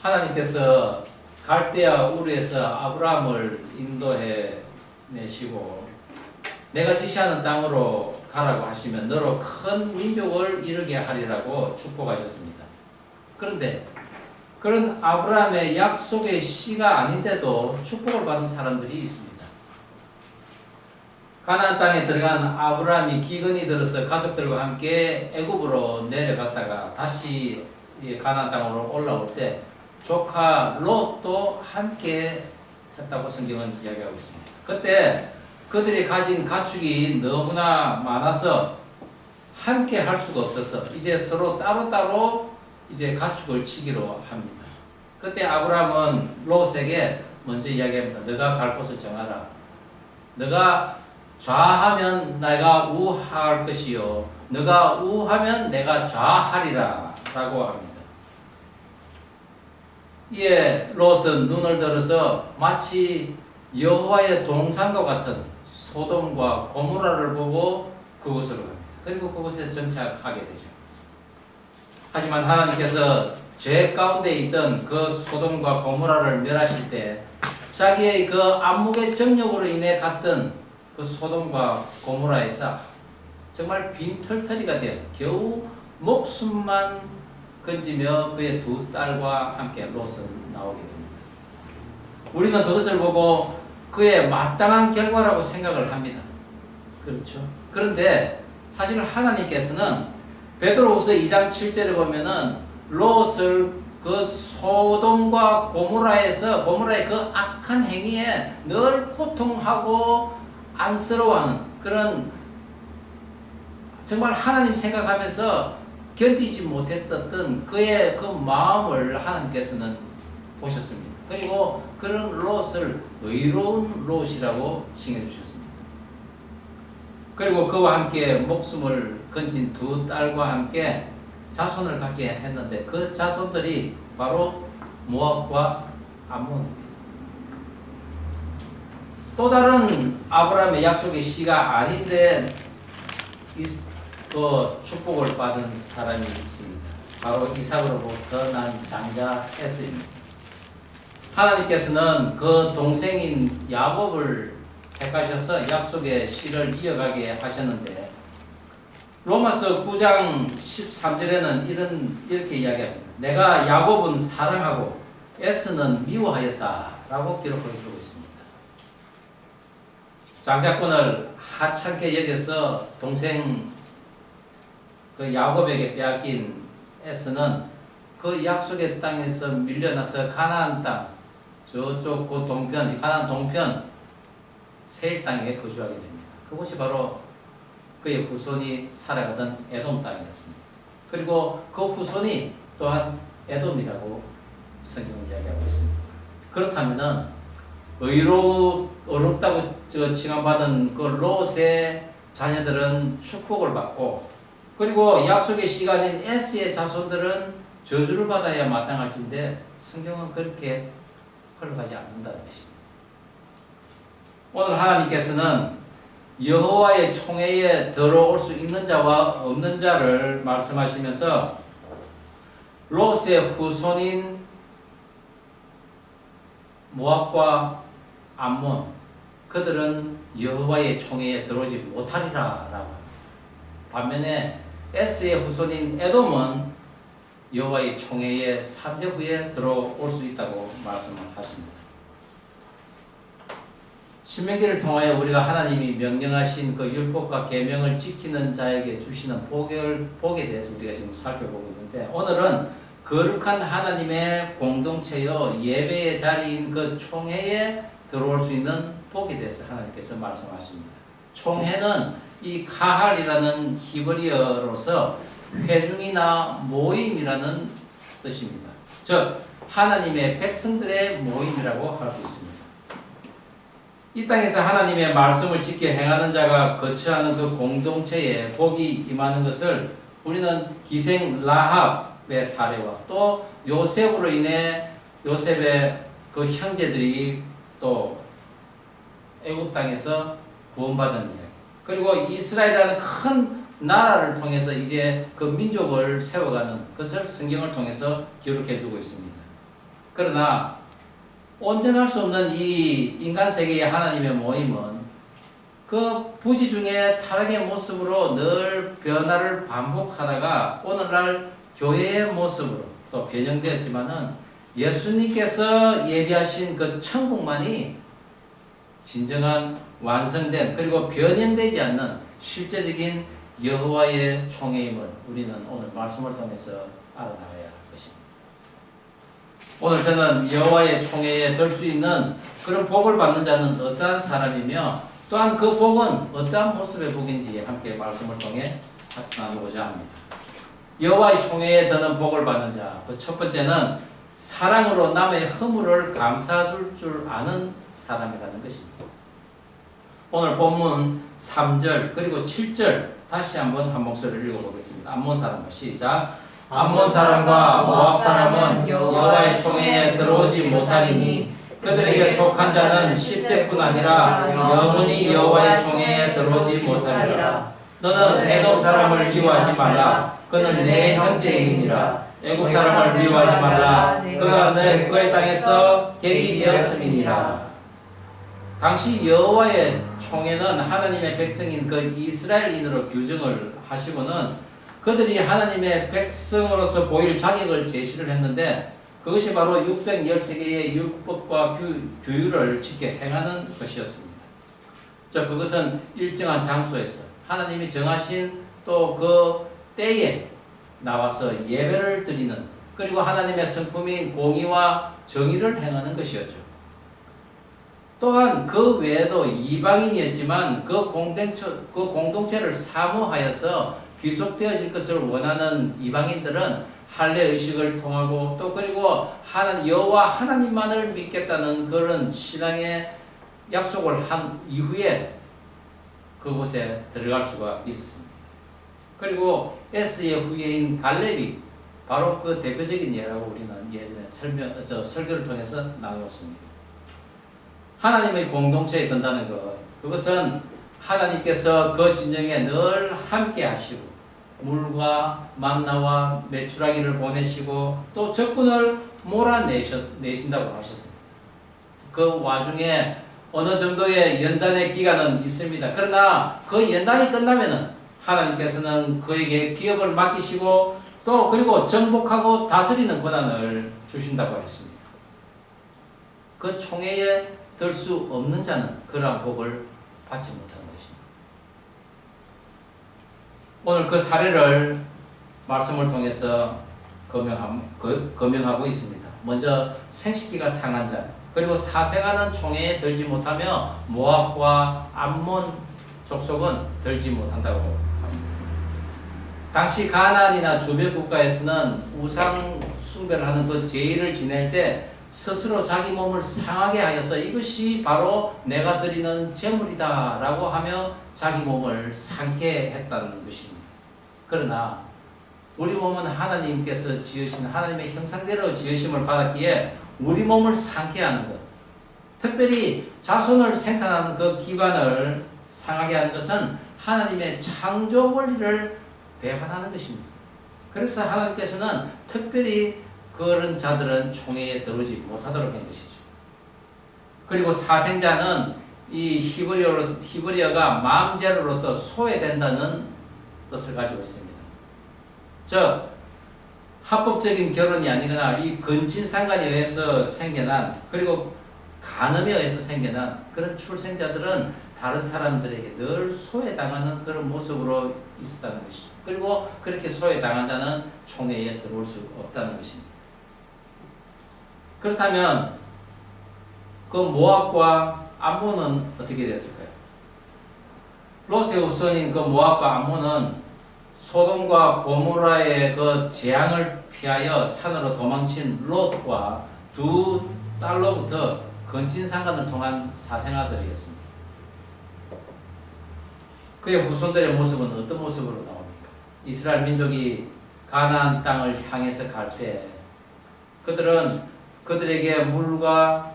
하나님께서 갈대아 우르에서 아브라함을 인도해 내시고 내가 지시하는 땅으로 가라고 하시면 너로 큰 민족을 이루게 하리라고 축복하셨습니다. 그런데 그런 아브라함의 약속의 씨가 아닌데도 축복을 받은 사람들이 있습니다. 가나안 땅에 들어간 아브라함이 기근이 들어서 가족들과 함께 애굽으로 내려갔다가 다시 가나안 땅으로 올라올 때 조카 롯도 함께 했다고 성경은 이야기하고 있습니다. 그때 그들이 가진 가축이 너무나 많아서 함께 할 수가 없어서 이제 서로 따로따로 이제 가축을 치기로 합니다. 그때 아브라함은 롯에게 먼저 이야기합니다. 너가 갈 곳을 정하라. 너가 좌하면 내가 우할 것이요 너가 우하면 내가 좌하리라 라고 합니다. 이에 롯은 눈을 들어서 마치 여호와의 동산과 같은 소돔과 고모라를 보고 그곳으로 갑니다. 그리고 그곳에서 정착하게 되죠. 하지만 하나님께서 죄 가운데 있던 그 소돔과 고모라를 멸하실 때 자기의 그 안목의 정력으로 인해 갔던 그 소돔과 고모라에서 정말 빈털터리가 되어 겨우 목숨만 건지며 그의 두 딸과 함께 롯은 나오게 됩니다. 우리는 그것을 보고 그의 마땅한 결과라고 생각을 합니다. 그렇죠? 그런데 사실 하나님께서는 베드로후서 2장 7절에 보면은 롯을 그 소돔과 고모라의 그 악한 행위에 늘 고통하고 안쓰러워하는 그런 정말 하나님 생각하면서 견디지 못했던 그의 그 마음을 하나님께서는 보셨습니다. 그리고 그런 롯을 의로운 롯이라고 칭해 주셨습니다. 그리고 그와 함께 목숨을 건진 두 딸과 함께 자손을 갖게 했는데 그 자손들이 바로 모압과 암몬입니다. 또 다른 아브라함의 약속의 씨가 아닌데 그 축복을 받은 사람이 있습니다. 바로 이삭으로부터 난 장자 에서입니다. 하나님께서는 그 동생인 야곱을 택하셔서 약속의 씨를 이어가게 하셨는데 로마서 9장 13절에는 이렇게 이야기합니다. 내가 야곱은 사랑하고 에서는 미워하였다 라고 기록을 해주고 있습니다. 장자권을 하찮게 여겨서 동생 그 야곱에게 빼앗긴 에서는 그 약속의 땅에서 밀려나서 가나안 땅 저쪽 그 동편 가나안 동편 세일 땅에 거주하게 됩니다. 그곳이 바로 그의 후손이 살아가던 에돔 땅이었습니다. 그리고 그 후손이 또한 에돔이라고 성경은 이야기하고 있습니다. 그렇다면은 어렵다고 칭함받은 그 롯의 자녀들은 축복을 받고 그리고 약속의 시간인 에스의 자손들은 저주를 받아야 마땅할진데 성경은 그렇게 흘러가지 않는다는 것입니다. 오늘 하나님께서는 여호와의 총회에 들어올 수 있는 자와 없는 자를 말씀하시면서 롯의 후손인 모압과 암몬 그들은 여호와의 총회에 들어오지 못하리라 라고 반면에 에스의 후손인 에돔은 여호와의 총회에 3대 후에 들어올 수 있다고 말씀하십니다. 신명기를 통하여 우리가 하나님이 명령하신 그 율법과 계명을 지키는 자에게 주시는 복에 대해서 우리가 지금 살펴보고 있는데 오늘은 거룩한 하나님의 공동체여 예배의 자리인 그 총회에 들어올 수 있는 복에 대해서 하나님께서 말씀하십니다. 총회는 이 카할이라는 히브리어로서 회중이나 모임이라는 뜻입니다. 즉 하나님의 백성들의 모임이라고 할 수 있습니다. 이 땅에서 하나님의 말씀을 지켜 행하는 자가 거처하는 그 공동체에 복이 임하는 것을 우리는 기생 라합의 사례와 또 요셉으로 인해 요셉의 그 형제들이 또 애굽 땅에서 구원받은 이야기 그리고 이스라엘이라는 큰 나라를 통해서 이제 그 민족을 세워가는 것을 성경을 통해서 기록해 주고 있습니다. 그러나 온전할 수 없는 이 인간 세계의 하나님의 모임은 그 부지 중에 타락의 모습으로 늘 변화를 반복하다가 오늘날 교회의 모습으로 또 변형되었지만은 예수님께서 예비하신 그 천국만이 진정한 완성된 그리고 변형되지 않는 실제적인 여호와의 총회임을 우리는 오늘 말씀을 통해서 알아나가야 할 것입니다. 오늘 저는 여호와의 총회에 들 수 있는 그런 복을 받는 자는 어떠한 사람이며 또한 그 복은 어떠한 모습의 복인지 함께 말씀을 통해 나누고자 합니다. 여호와의 총회에 드는 복을 받는 자, 그 첫 번째는 사랑으로 남의 허물을 감사줄 줄 아는 사람이라는 것입니다. 오늘 본문 3절 그리고 7절 다시 한번 한 목소리를 읽어보겠습니다. 암몬 사람과 시작. 암몬 사람과 모압 사람은 여호와의 총회에 들어오지 못하리니 그들에게 속한 자는 10대뿐 아니라 영원히 여호와의 총회에 들어오지 못하리라. 너는 에돔 사람을 미워하지 말라. 그는 내 형제이니라. 애국 사람을 미워하지 말라. 그가 그의 땅에서 객이 되었음이니라. 당시 여호와의 총회는 하나님의 백성인 그 이스라엘인으로 규정을 하시고는 그들이 하나님의 백성으로서 보일 자격을 제시를 했는데 그것이 바로 613개의 율법과 규율을 지켜 행하는 것이었습니다. 그것은 일정한 장소에서 하나님이 정하신 또 그 때에 나와서 예배를 드리는 그리고 하나님의 성품인 공의와 정의를 행하는 것이었죠. 또한 그 외에도 이방인이었지만 그 공동체를 사모하여서 귀속되어질 것을 원하는 이방인들은 할례 의식을 통하고 또 그리고 여호와 하나님만을 믿겠다는 그런 신앙의 약속을 한 이후에 그곳에 들어갈 수가 있었습니다. 그리고 에스의 후예인 갈렙이 바로 그 대표적인 예라고 우리는 예전에 설교를 통해서 나누었습니다. 하나님의 공동체에 든다는 것, 그것은 하나님께서 그 진정에 늘 함께 하시고 물과 만나와 메추라기를 보내시고 또 적군을 몰아내신다고 하셨습니다. 그 와중에 어느 정도의 연단의 기간은 있습니다. 그러나 그 연단이 끝나면은 하나님께서는 그에게 기업을 맡기시고 또 그리고 정복하고 다스리는 권한을 주신다고 했습니다. 그 총회에 들 수 없는 자는 그러한 복을 받지 못하는 것입니다. 오늘 그 사례를 말씀을 통해서 검명하고 있습니다. 먼저 생식기가 상한 자, 그리고 사생아는 총회에 들지 못하며 모압과 암몬 족속은 들지 못한다고 합니다. 당시 가나안이나 주변 국가에서는 우상 숭배를 하는 그 제의를 지낼 때 스스로 자기 몸을 상하게 하여서 이것이 바로 내가 드리는 제물이다 라고 하며 자기 몸을 상케 했다는 것입니다. 그러나 우리 몸은 하나님께서 지으신 하나님의 형상대로 지으심을 받았기에 우리 몸을 상케 하는 것, 특별히 자손을 생산하는 그 기관을 상하게 하는 것은 하나님의 창조 원리를 배반하는 것입니다. 그래서 하나님께서는 특별히 그런 자들은 총회에 들어오지 못하도록 한 것이죠. 그리고 사생자는 이 히브리어가 맘제로로서 소외된다는 뜻을 가지고 있습니다. 즉 합법적인 결혼이 아니거나 이 근친상간에 의해서 생겨난 그리고 간음에 의해서 생겨난 그런 출생자들은 다른 사람들에게 늘 소외당하는 그런 모습으로 있었다는 것이죠. 그리고 그렇게 소외당한 자는 총회에 들어올 수 없다는 것입니다. 그렇다면 그 모압과 암몬은 어떻게 됐을까요? 롯의 후손인 그 모압과 암몬은 소돔과 고모라의 그 재앙을 피하여 산으로 도망친 롯과 두 딸로부터 근친상간을 통한 사생아들이었습니다. 그의 후손들의 모습은 어떤 모습으로 나옵니까? 이스라엘 민족이 가나안 땅을 향해서 갈 때 그들은 그들에게 물과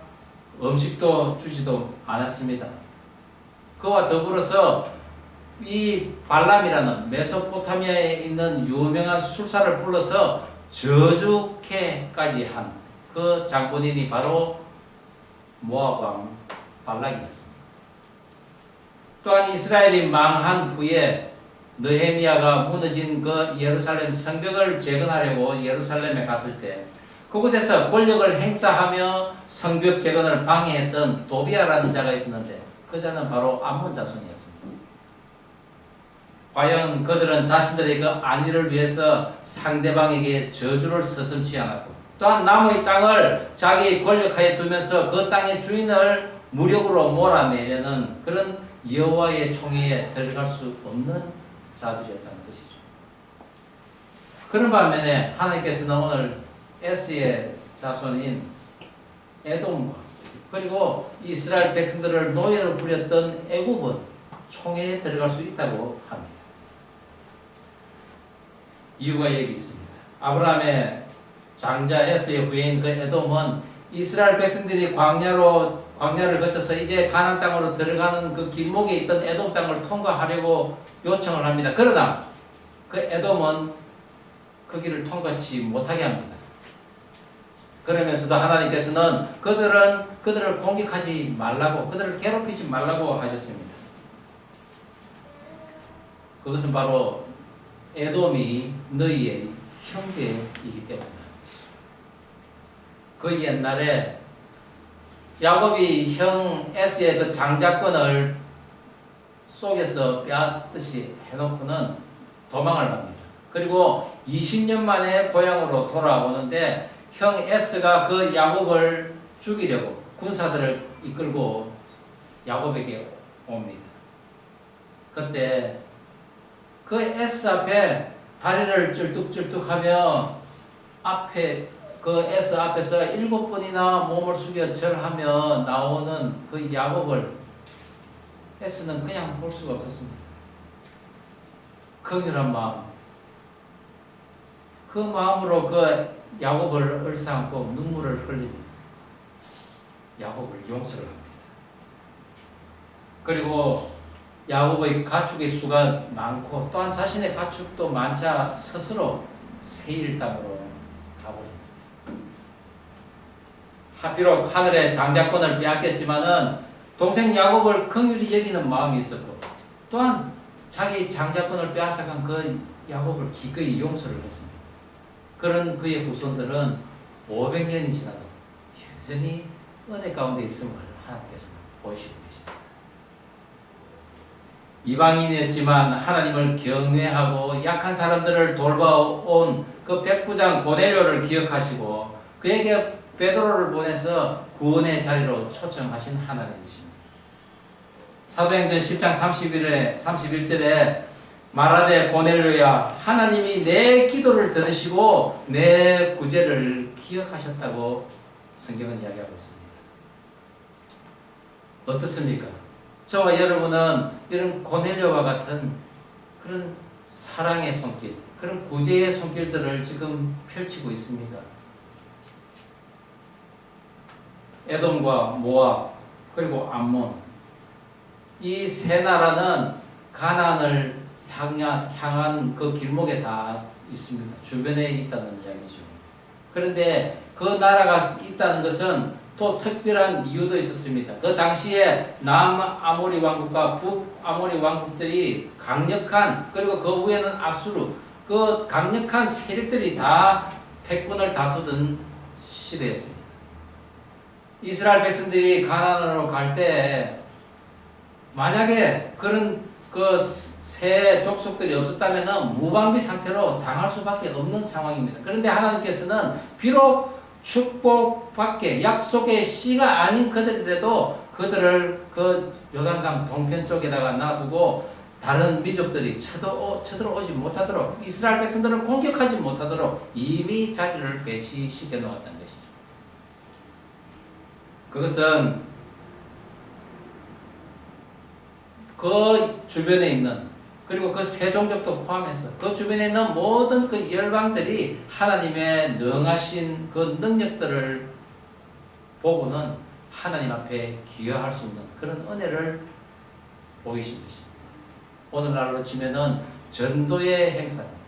음식도 주지도 않았습니다. 그와 더불어서 이 발람이라는 메소포타미아에 있는 유명한 술사를 불러서 저주케까지 한 그 장본인이 바로 모압 왕 발락이었습니다. 또한 이스라엘이 망한 후에 느헤미야가 무너진 그 예루살렘 성벽을 재건하려고 예루살렘에 갔을 때 그곳에서 권력을 행사하며 성벽 재건을 방해했던 도비아라는 자가 있었는데 그 자는 바로 암몬 자손이었습니다. 과연 그들은 자신들의 그 안위를 위해서 상대방에게 저주를 서슴지 않았고 또한 남의 땅을 자기 권력하에 두면서 그 땅의 주인을 무력으로 몰아내려는 그런 여호와의 총회에 들어갈 수 없는 자들이었다는 것이죠. 그런 반면에 하나님께서는 오늘 에스의 자손인 에돔과 그리고 이스라엘 백성들을 노예로 부렸던 애굽은 총회에 들어갈 수 있다고 합니다. 이유가 여기 있습니다. 아브라함의 장자 에스의 후예인 그 에돔은 이스라엘 백성들이 광야를 거쳐서 이제 가나안 땅으로 들어가는 그 길목에 있던 에돔 땅을 통과하려고 요청을 합니다. 그러나 그 에돔은 그 길을 통과치 못하게 합니다. 그러면서도 하나님께서는 그들을 공격하지 말라고, 그들을 괴롭히지 말라고 하셨습니다. 그것은 바로 에돔이 너희의 형제이기 때문이다. 그 옛날에 야곱이 형 에스의 그 장자권을 속에서 빼앗듯이 해놓고는 도망을 갑니다. 그리고 20년 만에 고향으로 돌아오는데 형 에스가 그 야곱을 죽이려고 군사들을 이끌고 야곱에게 옵니다. 그때 그 에스 앞에 다리를 쩔뚝쩔뚝하며 앞에 그 에스 앞에서 7번이나 몸을 숙여 절하며 나오는 그 야곱을 에스는 그냥 볼 수가 없었습니다. 긍휼한 마음, 그 마음으로 그 야곱을 얼싸안고 눈물을 흘리며 야곱을 용서를 합니다. 그리고 야곱의 가축의 수가 많고 또한 자신의 가축도 많자 스스로 세일 땅으로 가버립니다. 비록 하늘의 장자권을 빼앗겼지만은 동생 야곱을 긍휼히 여기는 마음이 있었고 또한 자기 장자권을 빼앗아간 그 야곱을 기꺼이 용서를 했습니다. 그런 그의 후손들은 500년이 지나도 여전히 은혜 가운데 있음을 하나님께서 보시고 계십니다. 이방인이었지만 하나님을 경외하고 약한 사람들을 돌봐온 그 백부장 고넬료를 기억하시고 그에게 베드로를 보내서 구원의 자리로 초청하신 하나님이십니다. 사도행전 10장 31절에 말하되 고넬료야 하나님이 내 기도를 들으시고 내 구제를 기억하셨다고 성경은 이야기하고 있습니다. 어떻습니까? 저와 여러분은 이런 고넬료와 같은 그런 사랑의 손길, 그런 구제의 손길들을 지금 펼치고 있습니다. 에돔과 모압 그리고 암몬 이 세 나라는 가나안을 향한 그 길목에 다 있습니다. 주변에 있다는 이야기죠. 그런데 그 나라가 있다는 것은 또 특별한 이유도 있었습니다. 그 당시에 남아모리 왕국과 북아모리 왕국들이 강력한 그리고 그 위에는 아수르 그 강력한 세력들이 다 패권을 다투던 시대였습니다. 이스라엘 백성들이 가나안으로 갈 때 만약에 그런 그 새 족속들이 없었다면 무방비 상태로 당할 수밖에 없는 상황입니다. 그런데 하나님께서는 비록 축복받게 약속의 씨가 아닌 그들이라도 그들을 그 요단강 동편 쪽에다가 놔두고 다른 민족들이 쳐들어오지 못하도록 이스라엘 백성들을 공격하지 못하도록 이미 자리를 배치시켜 놓았다는 것이죠. 그것은 그 주변에 있는 그리고 그 세종족도 포함해서 그 주변에 있는 모든 그 열방들이 하나님의 능하신 그 능력들을 보고는 하나님 앞에 기여할 수 있는 그런 은혜를 보이신 것입니다. 오늘날로 치면은 전도의 행사입니다.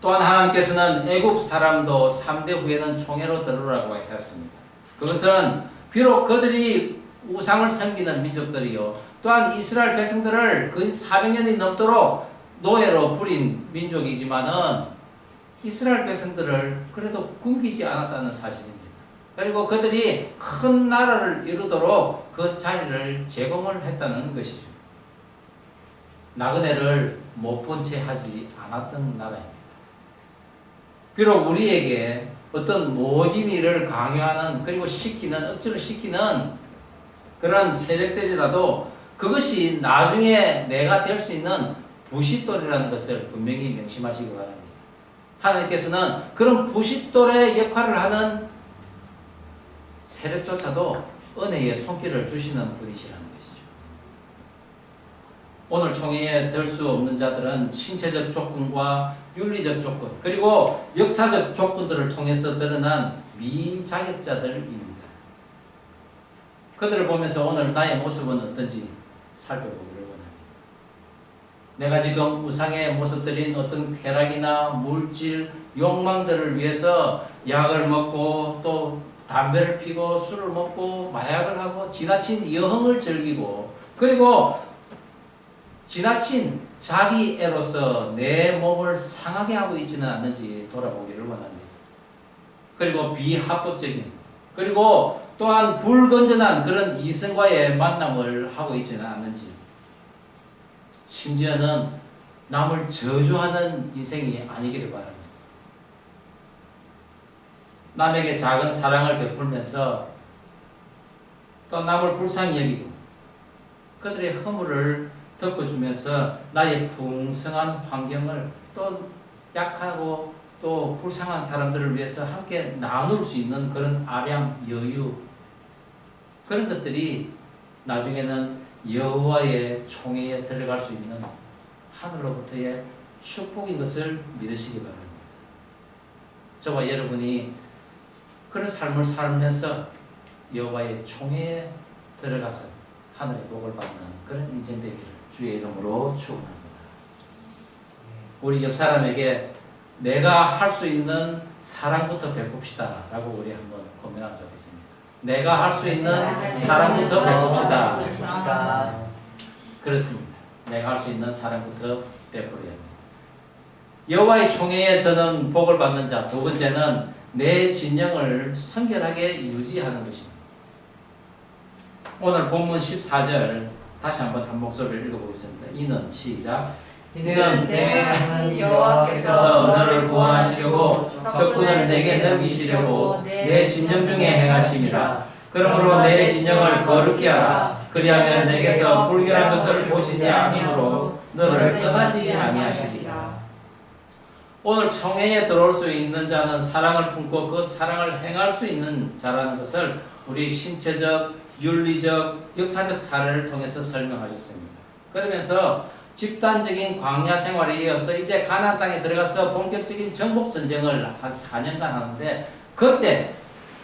또한 하나님께서는 애굽 사람도 3대 후에는 총회로 들어오라고 했습니다. 그것은 비록 그들이 우상을 섬기는 민족들이요, 또한 이스라엘 백성들을 거의 400년이 넘도록 노예로 부린 민족이지만은 이스라엘 백성들을 그래도 굶기지 않았다는 사실입니다. 그리고 그들이 큰 나라를 이루도록 그 자리를 제공을 했다는 것이죠. 나그네를 못 본 채 하지 않았던 나라입니다. 비록 우리에게 어떤 모진 일을 강요하는, 그리고 시키는, 억지로 시키는 그런 세력들이라도 그것이 나중에 내가 될 수 있는 부싯돌이라는 것을 분명히 명심하시기 바랍니다. 하나님께서는 그런 부싯돌의 역할을 하는 세력조차도 은혜의 손길을 주시는 분이시라는 것이죠. 오늘 총회에 들 수 없는 자들은 신체적 조건과 윤리적 조건, 그리고 역사적 조건들을 통해서 드러난 미자격자들입니다. 그들을 보면서 오늘 나의 모습은 어떤지 살펴보기를 원합니다. 내가 지금 우상의 모습들인 어떤 쾌락이나 물질, 욕망들을 위해서 약을 먹고 또 담배를 피고 술을 먹고 마약을 하고 지나친 여흥을 즐기고, 그리고 지나친 자기애로서 내 몸을 상하게 하고 있지는 않는지 돌아보기를 원합니다. 그리고 비합법적인, 그리고 또한 불건전한 그런 이성과의 만남을 하고 있지는 않는지, 심지어는 남을 저주하는 인생이 아니기를 바랍니다. 남에게 작은 사랑을 베풀면서 또 남을 불쌍히 여기고 그들의 허물을 덮어주면서 나의 풍성한 환경을 또 약하고 또 불쌍한 사람들을 위해서 함께 나눌 수 있는 그런 아량, 여유, 그런 것들이 나중에는 여호와의 총회에 들어갈 수 있는 하늘로부터의 축복인 것을 믿으시기 바랍니다. 저와 여러분이 그런 삶을 살면서 여호와의 총회에 들어가서 하늘의 복을 받는 그런 인생 되기를 주의 이름으로 축원합니다. 우리 옆 사람에게 내가 할 수 있는 사랑부터 베풉시다 라고 우리 한번 고민하면 좋겠습니다. 내가 할 수 있는 사랑부터 베풉시다. 그렇습니다. 내가 할 수 있는 사랑부터 베풀어야 합니다. 여호와의 총회에 드는 복을 받는 자, 두 번째는 내 진영을 성결하게 유지하는 것입니다. 오늘 본문 14절 다시 한번 한 목소리를 읽어보겠습니다. 이는 시작. 이는 내 하나님 여호와께서 너를 구원하시려고 적군을 내게 넘기시려고 내 진영 중에 행하심이라. 그러므로 내 진영을 거룩히 하라. 그리하면 내게서 불결한 것을 보시지 아니므로 너를 떠나지 아니하시리라. 오늘 총회에 들어올 수 있는 자는 사랑을 품고 그 사랑을 행할 수 있는 자라는 것을 우리 신체적, 윤리적, 역사적 사례를 통해서 설명하셨습니다. 그러면서 집단적인 광야 생활에 이어서 이제 가나안 땅에 들어가서 본격적인 정복 전쟁을 한 4년간 하는데, 그때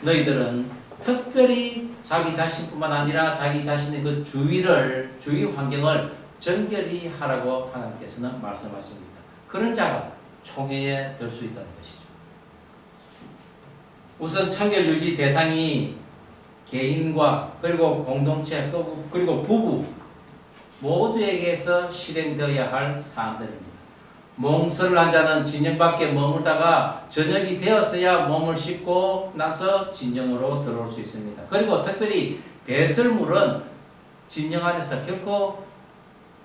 너희들은 특별히 자기 자신뿐만 아니라 자기 자신의 그 주위 환경을 정결히 하라고 하나님께서는 말씀하십니다. 그런 자가 총회에 들 수 있다는 것이죠. 우선 청결 유지 대상이 개인과 그리고 공동체 그리고 부부 모두에게서 실행되어야 할 사항들입니다. 몽설을 한 자는 진영 밖에 머물다가 저녁이 되었어야 몸을 씻고 나서 진영으로 들어올 수 있습니다. 그리고 특별히 배설물은 진영 안에서 결코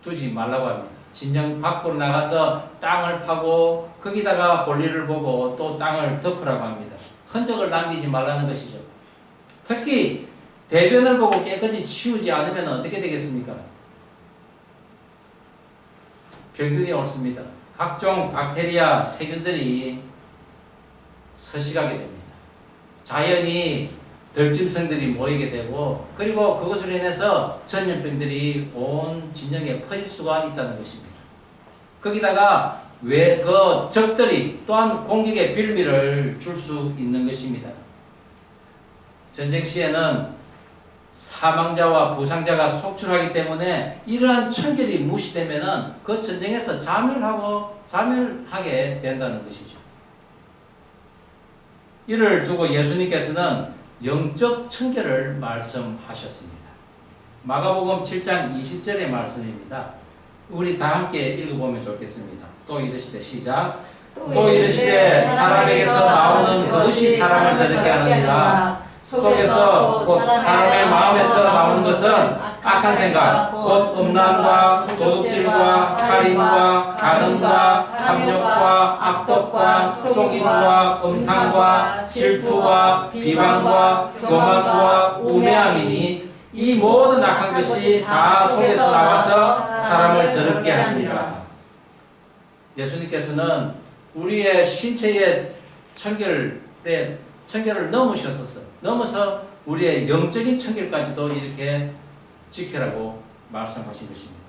두지 말라고 합니다. 진영 밖으로 나가서 땅을 파고 거기다가 볼일을 보고 또 땅을 덮으라고 합니다. 흔적을 남기지 말라는 것이죠. 특히 대변을 보고 깨끗이 치우지 않으면 어떻게 되겠습니까? 병균이 옳습니다. 각종 박테리아, 세균들이 서식하게 됩니다. 자연히 들짐승들이 모이게 되고, 그리고 그것으로 인해서 전염병들이 온 진영에 퍼질 수가 있다는 것입니다. 거기다가 왜 그 적들이 또한 공격의 빌미를 줄 수 있는 것입니다. 전쟁 시에는 사망자와 부상자가 속출하기 때문에 이러한 청결이 무시되면은 그 전쟁에서 자멸하게 된다는 것이죠. 이를 두고 예수님께서는 영적 청결을 말씀하셨습니다. 마가복음 7장 20절의 말씀입니다. 우리 다 함께 읽어보면 좋겠습니다. 또 이르시되 시작. 또 이르시되 사람에게서 나오는 그것이 사람을 더럽게 하느니라. 속에서 곧 사람의 마음에서 나오는 것은 악한 생각, 곧 음란과 도둑질과 살인과 간음과 탐욕과 악독과 속임과 음탕과 질투와 비방과 교만과 우매함이니 이 모든 악한 것이 다 속에서 나와서 사람을 더럽게 하느니라. 예수님께서는 우리의 신체의 청결을 넘어서 우리의 영적인 청결까지도 이렇게 지켜라고 말씀하신 것입니다.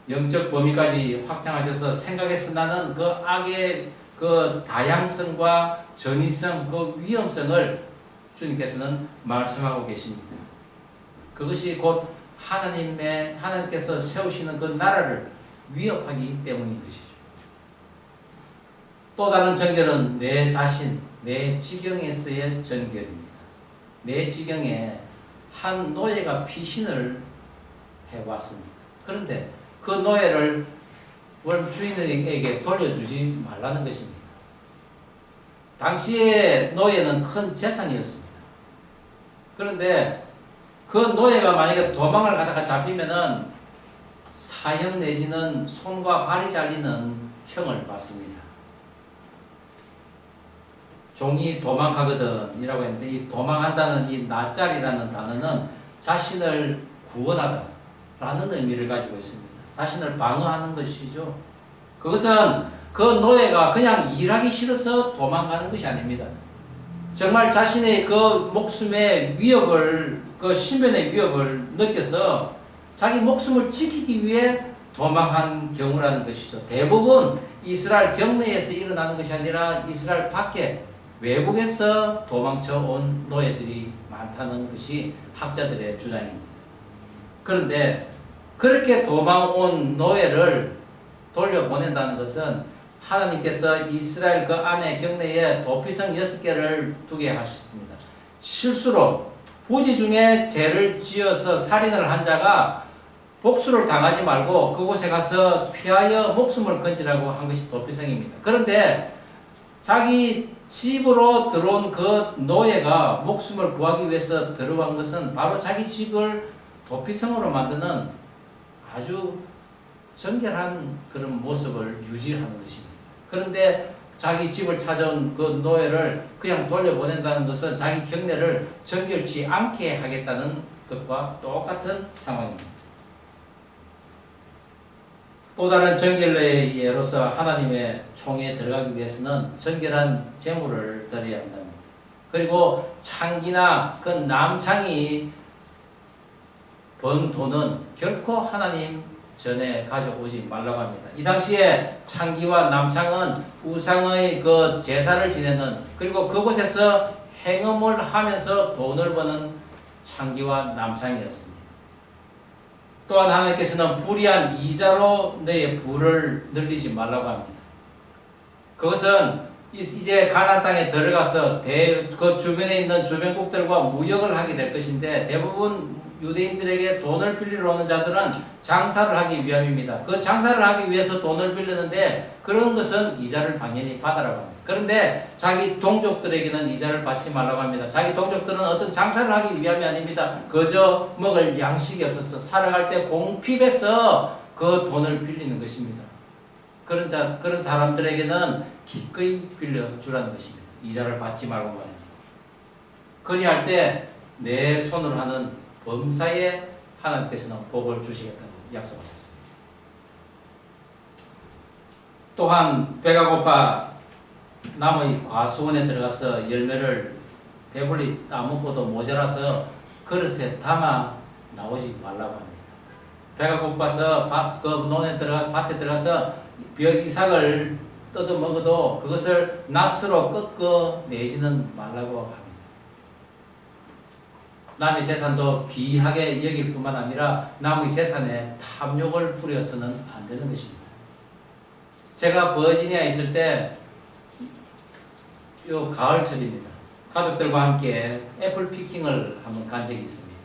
영적 범위까지 확장하셔서 생각에서 나는 그 악의 그 다양성과 전이성, 그 위험성을 주님께서는 말씀하고 계십니다. 그것이 곧 하나님께서 세우시는 그 나라를 위협하기 때문인 것이죠. 또 다른 정결은 내 자신, 내 지경에서의 정결입니다. 내 지경에 한 노예가 피신을 해왔습니다. 그런데 그 노예를 주인에게 돌려주지 말라는 것입니다. 당시에 노예는 큰 재산이었습니다. 그런데 그 노예가 만약에 도망을 가다가 잡히면은 사형 내지는 손과 발이 잘리는 형을 받습니다. 종이 도망하거든 이라고 했는데 이 도망한다는 이 나짤이라는 단어는 자신을 구원하다 라는 의미를 가지고 있습니다. 자신을 방어하는 것이죠. 그것은 그 노예가 그냥 일하기 싫어서 도망가는 것이 아닙니다. 정말 자신의 그 목숨의 위협을, 그 신변의 위협을 느껴서 자기 목숨을 지키기 위해 도망한 경우라는 것이죠. 대부분 이스라엘 경내에서 일어나는 것이 아니라 이스라엘 밖에 외국에서 도망쳐 온 노예들이 많다는 것이 학자들의 주장입니다. 그런데 그렇게 도망 온 노예를 돌려보낸다는 것은 하나님께서 이스라엘 그 안에 경내에 도피성 6개를 두게 하셨습니다. 실수로 부지 중에 죄를 지어서 살인을 한 자가 복수를 당하지 말고 그곳에 가서 피하여 목숨을 건지라고 한 것이 도피성입니다. 그런데 자기 집으로 들어온 그 노예가 목숨을 구하기 위해서 들어간 것은 바로 자기 집을 도피성으로 만드는 아주 정결한 그런 모습을 유지하는 것입니다. 그런데 자기 집을 찾아온 그 노예를 그냥 돌려보낸다는 것은 자기 경내를 정결치 않게 하겠다는 것과 똑같은 상황입니다. 또 다른 정결의 예로서 하나님의 총회에 들어가기 위해서는 정결한 제물을 드려야 한답니다. 그리고 창기나 그 남창이 번 돈은 결코 하나님 전에 가져오지 말라고 합니다. 이 당시에 창기와 남창은 우상의 그 제사를 지내는, 그리고 그곳에서 행음을 하면서 돈을 버는 창기와 남창이었습니다. 또한 하나님께서는 불의한 이자로 너의 부를 늘리지 말라고 합니다. 그것은 이제 가나안 땅에 들어가서 그 주변에 있는 주변국들과 무역을 하게 될 것인데, 대부분 유대인들에게 돈을 빌리러 오는 자들은 장사를 하기 위함입니다. 그 장사를 하기 위해서 돈을 빌리는데 그런 것은 이자를 당연히 받으라고 합니다. 그런데 자기 동족들에게는 이자를 받지 말라고 합니다. 자기 동족들은 어떤 장사를 하기 위함이 아닙니다. 그저 먹을 양식이 없어서 살아갈 때 공핍해서 그 돈을 빌리는 것입니다. 그런 사람들에게는 기꺼이 빌려주라는 것입니다. 이자를 받지 말고 말입니다. 그리할 때 내 손으로 하는 범사에 하나님께서는 복을 주시겠다고 약속하셨습니다. 또한 배가 고파 남의 과수원에 들어가서 열매를 배불리 따먹고도 모자라서 그릇에 담아 나오지 말라고 합니다. 배가 고파서 밭에 들어가서 벼이삭을 뜯어 먹어도 그것을 낫으로 꺾어 내지는 말라고 합니다. 남의 재산도 귀하게 여길 뿐만 아니라 남의 재산에 탐욕을 부려서는 안 되는 것입니다. 제가 버지니아에 있을 때 요 가을철입니다. 가족들과 함께 애플 피킹을 한번 간 적이 있습니다.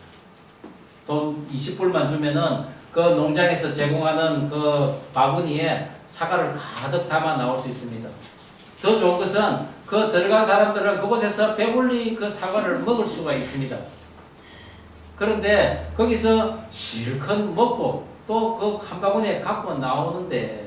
돈 20불만 주면은 그 농장에서 제공하는 그 바구니에 사과를 가득 담아 나올 수 있습니다. 더 좋은 것은 그 들어간 사람들은 그곳에서 배불리 그 사과를 먹을 수가 있습니다. 그런데 거기서 실컷 먹고 또 그 한 바구니에 갖고 나오는데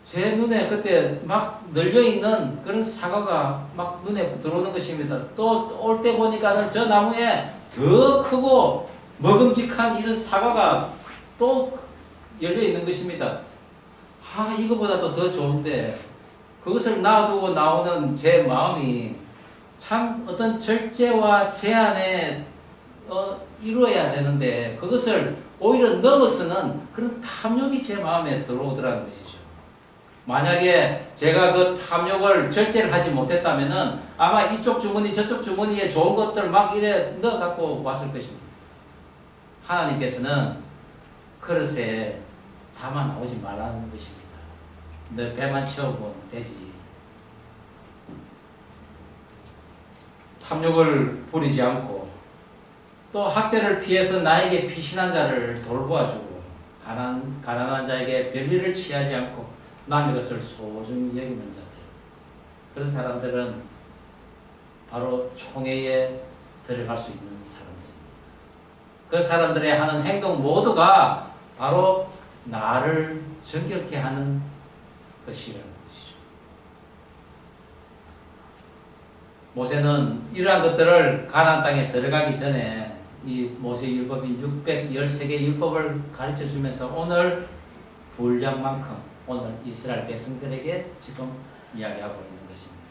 제 눈에 그때 막 널려있는 그런 사과가 막 눈에 들어오는 것입니다. 또 올 때 보니까는 저 나무에 더 크고 먹음직한 이런 사과가 또 열려있는 것입니다. 이거보다도 더 좋은데 그것을 놔두고 나오는 제 마음이 참 어떤 절제와 제한에 이루어야 되는데 그것을 오히려 넘어서는 그런 탐욕이 제 마음에 들어오더라는 것이죠. 만약에 제가 그 탐욕을 절제를 하지 못했다면은 아마 이쪽 주머니 저쪽 주머니에 좋은 것들 막 이래 넣어 갖고 왔을 것입니다. 하나님께서는 그릇에 담아 나오지 말라는 것입니다. 너 배만 채우면 되지. 탐욕을 부리지 않고 또 학대를 피해서 나에게 피신한 자를 돌보아주고 가난한 자에게 별일을 취하지 않고 남의 것을 소중히 여기는 자들, 그런 사람들은 바로 총회에 들어갈 수 있는 사람들입니다. 그 사람들의 하는 행동 모두가 바로 나를 정결케 하는 것이라는 것이죠. 모세는 이러한 것들을 가나안 땅에 들어가기 전에 이 모세율법인 613개 율법을 가르쳐 주면서 오늘 분량만큼 오늘 이스라엘 백성들에게 지금 이야기하고 있는 것입니다.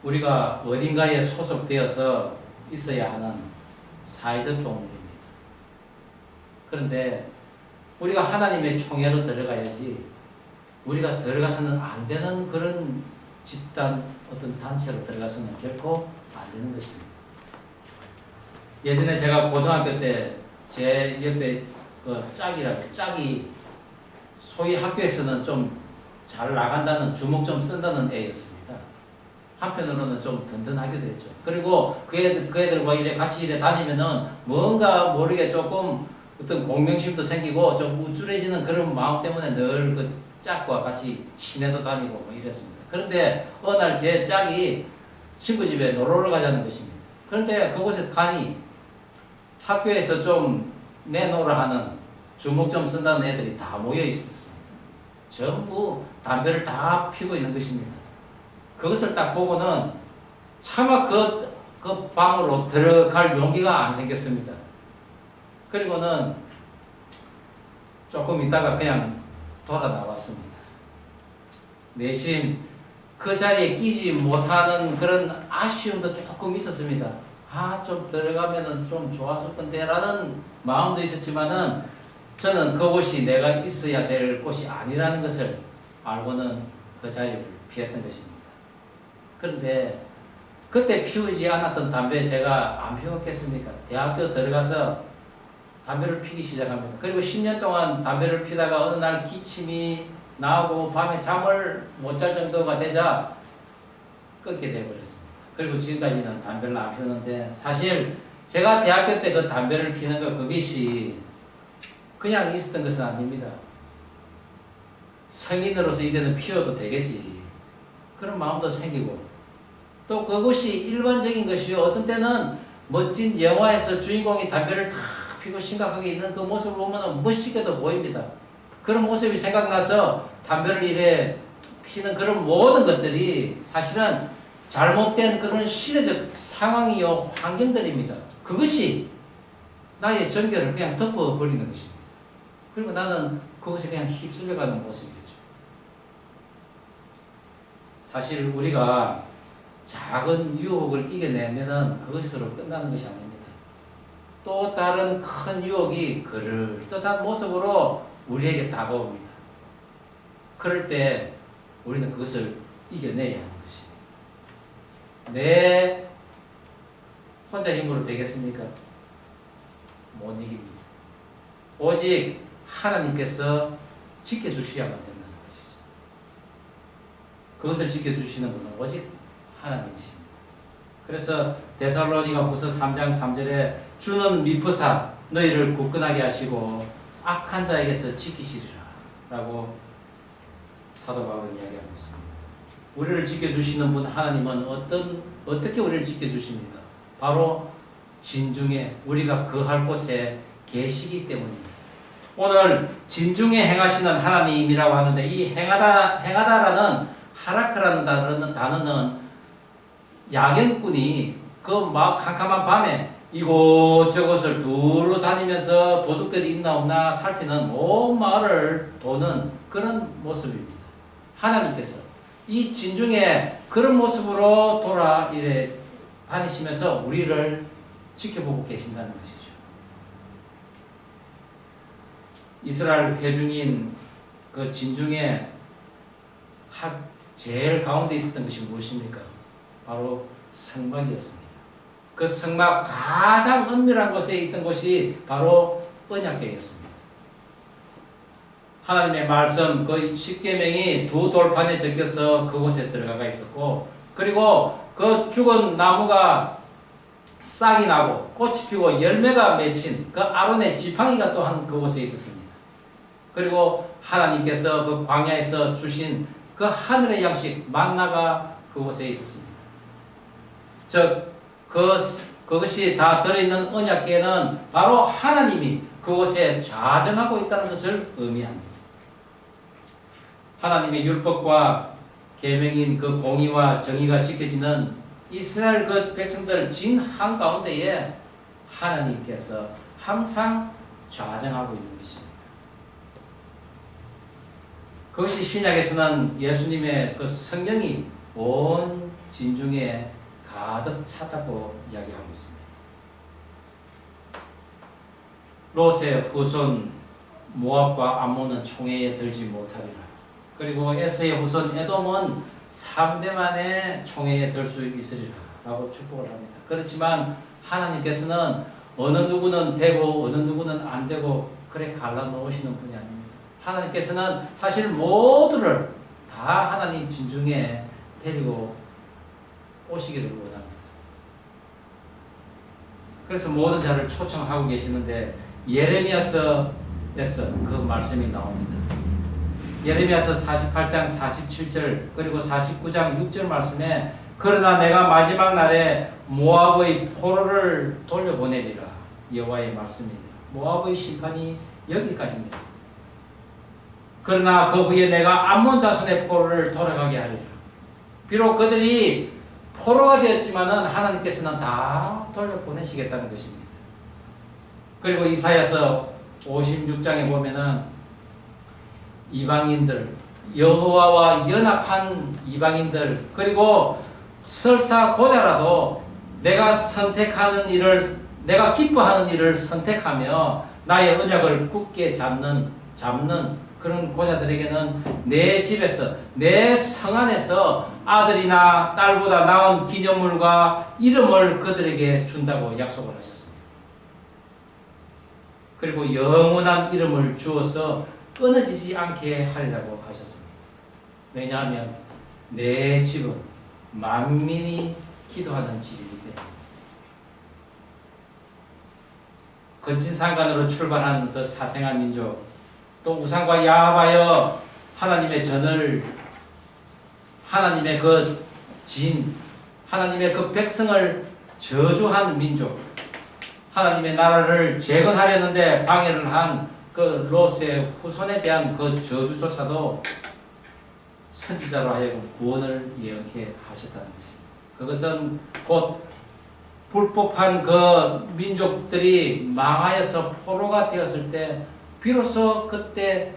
우리가 어딘가에 소속되어서 있어야 하는 사회적 동물입니다. 그런데 우리가 하나님의 총회로 들어가야지 우리가 들어가서는 안 되는 그런 집단 어떤 단체로 들어가서는 결코 안 되는 것입니다. 예전에 제가 고등학교 때 제 옆에 그 짝이 소위 학교에서는 좀 잘 나간다는 주먹 좀 쓴다는 애였습니다. 한편으로는 좀 든든하기도 했죠. 그리고 그 애들과 같이 이래 다니면은 뭔가 모르게 조금 어떤 공명심도 생기고 좀 우쭐해지는 그런 마음 때문에 늘 그 짝과 같이 시내도 다니고 뭐 이랬습니다. 그런데 어느 날 제 짝이 친구 집에 놀러 가자는 것입니다. 그런데 그곳에 가니 학교에서 좀 내놓으라 하는 주먹 좀 쓴다는 애들이 다 모여 있었습니다. 전부 담배를 다 피고 있는 것입니다. 그것을 딱 보고는 차마 그 방으로 들어갈 용기가 안 생겼습니다. 그리고는 조금 있다가 그냥 돌아 나왔습니다. 내심 그 자리에 끼지 못하는 그런 아쉬움도 조금 있었습니다. 좀 들어가면은 좀 좋았을 건데 라는 마음도 있었지만은 저는 그곳이 내가 있어야 될 곳이 아니라는 것을 알고는 그 자리를 피했던 것입니다. 그런데 그때 피우지 않았던 담배 제가 안 피웠겠습니까? 대학교 들어가서 담배를 피기 시작합니다. 그리고 10년 동안 담배를 피다가 어느 날 기침이 나오고 밤에 잠을 못 잘 정도가 되자 끊게 되어버렸습니다. 그리고 지금까지는 담배를 안 피우는데 사실 제가 대학교 때 그 담배를 피는 거 그것이 그냥 있었던 것은 아닙니다. 성인으로서 이제는 피워도 되겠지. 그런 마음도 생기고 또 그것이 일반적인 것이요. 어떤 때는 멋진 영화에서 주인공이 담배를 탁 피고 심각하게 있는 그 모습을 보면 멋있게도 보입니다. 그런 모습이 생각나서 담배를 이래 피는 그런 모든 것들이 사실은 잘못된 그런 시대적 상황이요. 환경들입니다. 그것이 나의 정결을 그냥 덮어버리는 것입니다. 그리고 나는 그것에 그냥 휩쓸려가는 모습이었죠. 사실 우리가 작은 유혹을 이겨내면은 그것으로 끝나는 것이 아닙니다. 또 다른 큰 유혹이 그럴듯한 모습으로 우리에게 다가옵니다. 그럴 때 우리는 그것을 이겨내야 하는 것입니다. 내 혼자 힘으로 되겠습니까? 못 이깁니다. 오직 하나님께서 지켜주셔야만 된다는 것이죠. 그것을 지켜주시는 분은 오직 하나님이십니다. 그래서 데살로니가후서 3장 3절에 주는 미쁘사 너희를 굳건하게 하시고 악한 자에게서 지키시리라 라고 사도 바울은 이야기하고 있습니다. 우리를 지켜주시는 분 하나님은 어떻게 우리를 지켜주십니까? 바로 진중에 우리가 거할 곳에 계시기 때문입니다. 오늘 진중에 행하시는 하나님이라고 하는데 이 행하다라는 하라크라는 단어는 야경꾼이 그 막 캄캄한 밤에 이곳저곳을 두루 다니면서 도둑들이 있나 없나 살피는 온 마을을 도는 그런 모습입니다. 하나님께서 이 진중에 그런 모습으로 돌아 이래 다니시면서 우리를 지켜보고 계신다는 것이죠. 이스라엘 회중인 그 진중에 제일 가운데 있었던 것이 무엇입니까? 바로 성막이었습니다. 그 성막 가장 은밀한 곳에 있던 곳이 바로 언약궤였습니다. 하나님의 말씀 그 십계명이 두 돌판에 적혀서 그곳에 들어가 있었고, 그리고 그 죽은 나무가 싹이 나고 꽃이 피고 열매가 맺힌 그 아론의 지팡이가 또한 그곳에 있었습니다. 그리고 하나님께서 그 광야에서 주신 그 하늘의 양식 만나가 그곳에 있었습니다. 즉 그것이 다 들어있는 언약궤는 바로 하나님이 그곳에 좌정하고 있다는 것을 의미합니다. 하나님의 율법과 계명인 그 공의와 정의가 지켜지는 이스라엘 그 백성들 진 한가운데에 하나님께서 항상 좌정하고 있는 것입니다. 그것이 신약에서는 예수님의 그 성령이 온 진중에 가득 찼다고 이야기하고 있습니다. 롯의 후손 모압과 암몬은 총회에 들지 못하리라. 그리고 에서의 후손 에돔은 3대 만에 총회에 들 수 있으리라 라고 축복을 합니다. 그렇지만 하나님께서는 어느 누구는 되고 어느 누구는 안 되고 그래 갈라놓으시는 분이 아닙니다. 하나님께서는 사실 모두를 다 하나님 진중에 데리고 오시기를 원합니다. 그래서 모든 자를 초청하고 계시는데 예레미야서에서 그 말씀이 나옵니다. 예레미야서 48장 47절 그리고 49장 6절 말씀에 그러나 내가 마지막 날에 모압의 포로를 돌려보내리라 여호와의 말씀입니다. 모압의 심판이 여기까지입니다. 그러나 그 후에 내가 암몬 자손의 포로를 돌아가게 하리라. 비록 그들이 포로가 되었지만은 하나님께서는 다 돌려보내시겠다는 것입니다. 그리고 이사야서 56장에 보면은 이방인들, 여호와와 연합한 이방인들, 그리고 설사 고자라도 내가 선택하는 일을, 내가 기뻐하는 일을 선택하며 나의 언약을 굳게 잡는 그런 고자들에게는 내 집에서, 내 성 안에서 아들이나 딸보다 나은 기념물과 이름을 그들에게 준다고 약속을 하셨습니다. 그리고 영원한 이름을 주어서 끊어지지 않게 하리라고 하셨습니다. 왜냐하면 내 집은 만민이 기도하는 집이기 때문에. 거친 산간으로 출발한 그 사생한 민족, 또 우상과 야합하여 하나님의 전을, 하나님의 그 하나님의 그 백성을 저주한 민족, 하나님의 나라를 재건하려는데 방해를 한 그 롯의 후손에 대한 그 저주조차도 선지자로 하여금 구원을 예언케 하셨다는 것입니다. 그것은 곧 불법한 그 민족들이 망하여서 포로가 되었을 때 비로소 그때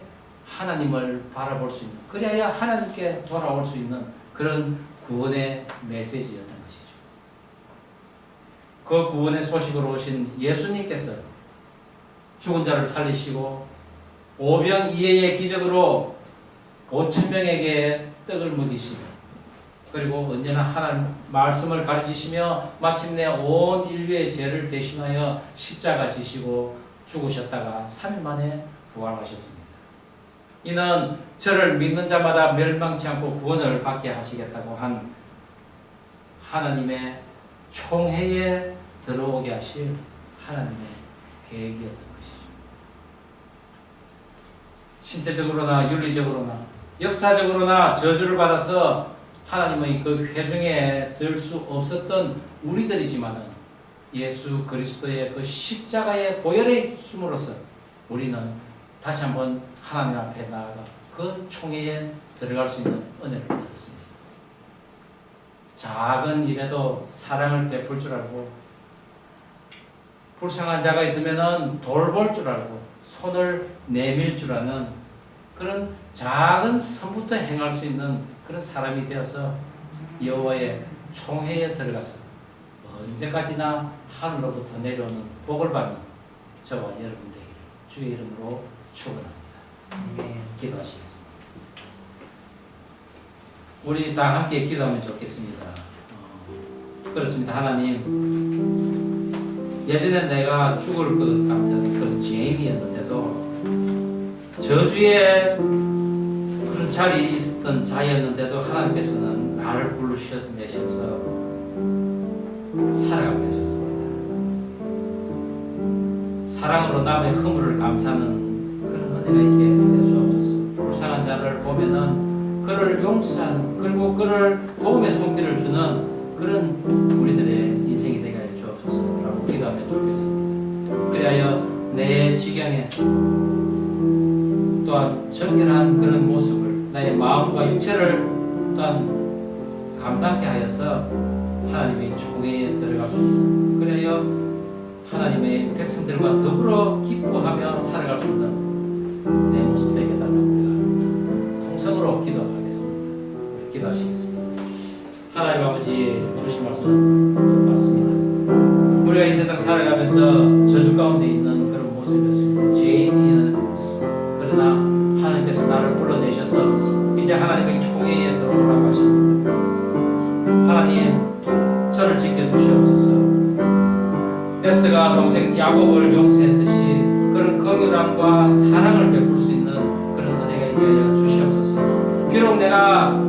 하나님을 바라볼 수 있는, 그래야 하나님께 돌아올 수 있는 그런 구원의 메시지였던 것이죠. 그 구원의 소식으로 오신 예수님께서 죽은 자를 살리시고 오병이어의 기적으로 5,000명에게 떡을 먹이시고 그리고 언제나 하나님 말씀을 가르치시며 마침내 온 인류의 죄를 대신하여 십자가 지시고 죽으셨다가 3일 만에 부활하셨습니다. 이는 저를 믿는 자마다 멸망치 않고 구원을 받게 하시겠다고 한 하나님의 총회에 들어오게 하실 하나님의 계획이었던 것이죠. 신체적으로나 윤리적으로나 역사적으로나 저주를 받아서 하나님의 그 회중에 들 수 없었던 우리들이지만은 예수 그리스도의 그 십자가의 보혈의 힘으로써 우리는 다시 한번 하나님 앞에 나아가 그 총회에 들어갈 수 있는 은혜를 받았습니다. 작은 일에도 사랑을 베풀 줄 알고 불쌍한 자가 있으면은 돌볼 줄 알고 손을 내밀 줄 아는 그런 작은 선부터 행할 수 있는 그런 사람이 되어서 여호와의 총회에 들어가서 언제까지나 하늘로부터 내려오는 복을 받는 저와 여러분 되기를 주의 이름으로 축원합니다. 기도하시겠습니다. 우리 다 함께 기도하면 좋겠습니다. 그렇습니다. 하나님, 예전에 내가 죽을 것 같은 그런 죄인이었는데도 저주의 그런 자리에 있었던 자였는데도 하나님께서는 나를 부르셔내셔서 살아가게 하셨습니다. 사랑으로 남의 허물을 감사하는 그런 은혜가 있게 하여 주옵소서. 불쌍한 자를 보면은 그를 용서하는 그리고 그를 도움의 손길을 주는 그런 우리들의 인생이 되게 하여 주옵소서 라고 기도하면 좋겠습니다. 그리하여 내 지경에 또한 정결한 그런 모습을 나의 마음과 육체를 또한 감당케 하여서 하나님의 총회에 들어갈 수 있는 그래야 하나님의 백성들과 더불어 기뻐하며 살아갈 수 있는 내 모습 되게 달라고 우리가 통성으로 기도하겠습니다. 기도하시겠습니다. 하나님 아버지 주신 말씀 맞습니다. 우리가 이 세상 살아가면서 저주 가운데 있는 그런 모습이었습니다. 죄인이었습니다. 그러나 하나님께서 나를 불러내셔서 이제 하나님의 총회에 들어오라고 하십니다. 하나님 저를 지켜주시옵소서. 에스가 동생 야곱을 용서했듯이 그런 긍휼함과 사랑을 베풀 수 있는 그런 은혜가 있게 하여 주시옵소서. 비록 내가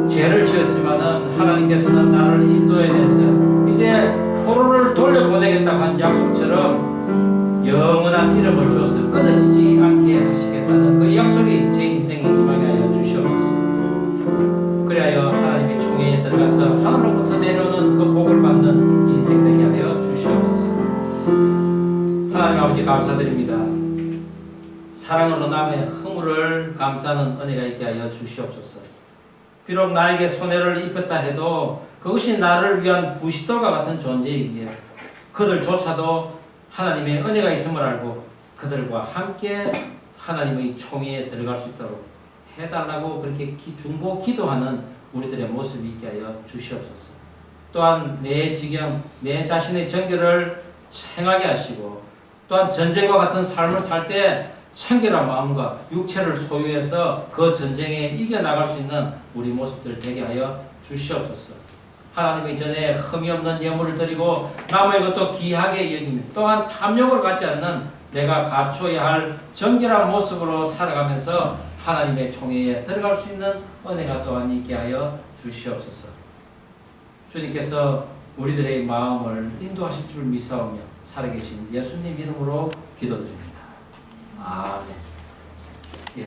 죄를 지었지만은 하나님께서는 나를 인도해내서 이제 포로를 돌려보내겠다고 한 약속처럼 영원한 이름을 주어서 끊어지지 않게 하시겠다는 그 약속이 제 인생에 임하게 하여 주시옵소서. 그리하여 하나님의 총회에 들어가서 하늘로부터 내려오는 그 복을 받는 인생 되게 하여 주시옵소서. 하나님 아버지 감사드립니다. 사랑으로 남의 허물을 감싸는 은혜가 있게 하여 주시옵소서. 비록 나에게 손해를 입혔다 해도 그것이 나를 위한 부싯돌과 같은 존재이기에 그들조차도 하나님의 은혜가 있음을 알고 그들과 함께 하나님의 총회에 들어갈 수 있도록 해달라고 그렇게 중보 기도하는 우리들의 모습이 있게 하여 주시옵소서. 또한 내 지경, 내 자신의 정결을 행하게 하시고 또한 전쟁과 같은 삶을 살 때 청결한 마음과 육체를 소유해서 그 전쟁에 이겨나갈 수 있는 우리 모습들 되게 하여 주시옵소서. 하나님의 전에 흠이 없는 예물을 드리고 남의 것도 귀하게 여기며 또한 탐욕을 갖지 않는 내가 갖추어야 할 정결한 모습으로 살아가면서 하나님의 총회에 들어갈 수 있는 은혜가 또한 있게 하여 주시옵소서. 주님께서 우리들의 마음을 인도하실 줄 믿사오며 살아계신 예수님 이름으로 기도드립니다. 아멘.